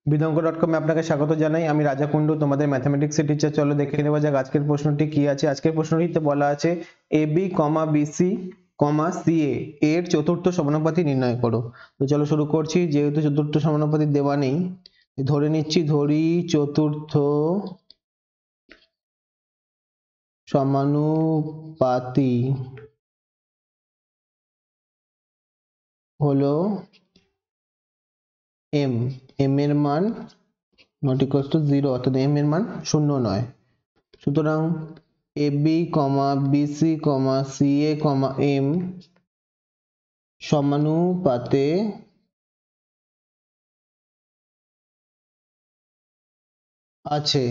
বিদঙ্গ.com এ আপনাকে স্বাগত জানাই। আমি রাজা কুন্ডু, তোমাদের ম্যাথমেটিক্সের টিচার। চলো দেখে নেওয়া যাক আজকের প্রশ্নটি কি আছে। আজকের প্রশ্নটিতে বলা আছে AB, BC, CA এর চতুর্থ সমানুপাতি নির্ণয় করো। তো চলো শুরু করছি। যেহেতু চতুর্থ সমানুপাতি দেওয়া নেই, ধরে নিচ্ছি, ধরি চতুর্থ সমানুপাতি হলো m এর মান not equals to 0, অর্থাৎ m এর মান 0 নয়। সুতরাং AB, BC, CA, M সমানুপাতে আছে।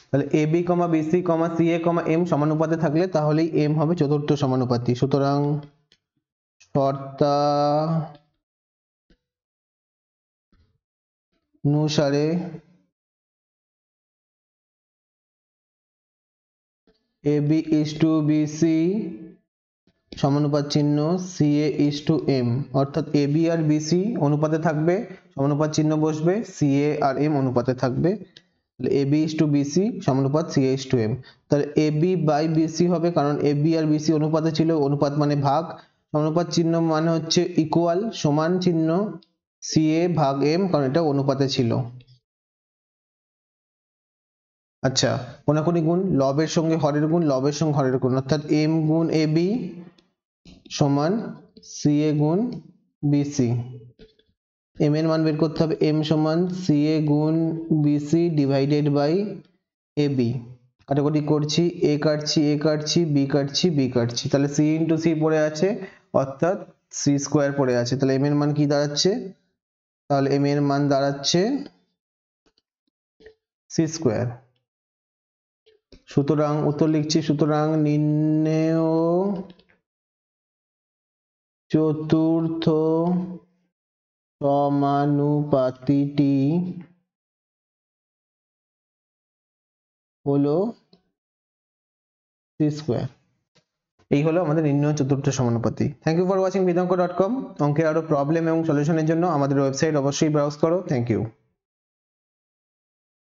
তাহলে AB, BC, CA, M সমানুপাতে থাকলে তাহলেই M হবে চতুর্থ সমানুপাতি। সুতরাং শর্তানুসারে AB is to BC সমানুপাত চিহ্ন CA is to M, অর্থাৎ AB আর BC অনুপাতে থাকবে, সমানুপাত চিহ্ন বসবে, CA আর M অনুপাতে থাকবে। তাহলে AB is to BC সমানুপাত CA is to M। তাহলে AB by BC হবে, কারণ AB আর BC অনুপাতে ছিল, অনুপাত মানে ভাগ, সমানুপাত চিহ্ন মানে হচ্ছে ইকুয়াল, সমান চিহ্ন CA ভাগ M, কারণ এটা অনুপাতে ছিল। আচ্ছা, কোনাকুনি গুণ, লবের সঙ্গে হরের গুণ, লবের সঙ্গে হরের গুণ, অর্থাৎ M গুণ AB সমান CA গুণ BC। M এর মান বের করতে হবে, M সমান CA গুণ BC ডিভাইডেড বাই AB। কাটাকুটি করছি, A কাটছি, A কাটছি, B কাটছি, B কাটছি, তাহলে C ইন্টু C পড়ে আছে, অর্থাৎ C স্কোয়ার পড়ে আছে। তাহলে M এর মান কি দাঁড়াচ্ছে? তাহলে M এর মান দাঁড়াচ্ছে C স্কোয়ার। সুতরাং উত্তর লিখছি, সুতরাং নির্ণেয় চতুর্থ সমানুপাতিটি হলো C স্কোয়ার। এই হলো আমাদের নির্ণয় চতুর্থ সমানুপাতি। থ্যাংক ইউ ফর ওয়াচিং বিদঙ্গ.com। অঙ্কের আরো প্রবলেম এবং সলিউশনের জন্য আমাদের ওয়েবসাইট অবশ্যই ব্রাউজ করো। Thank you.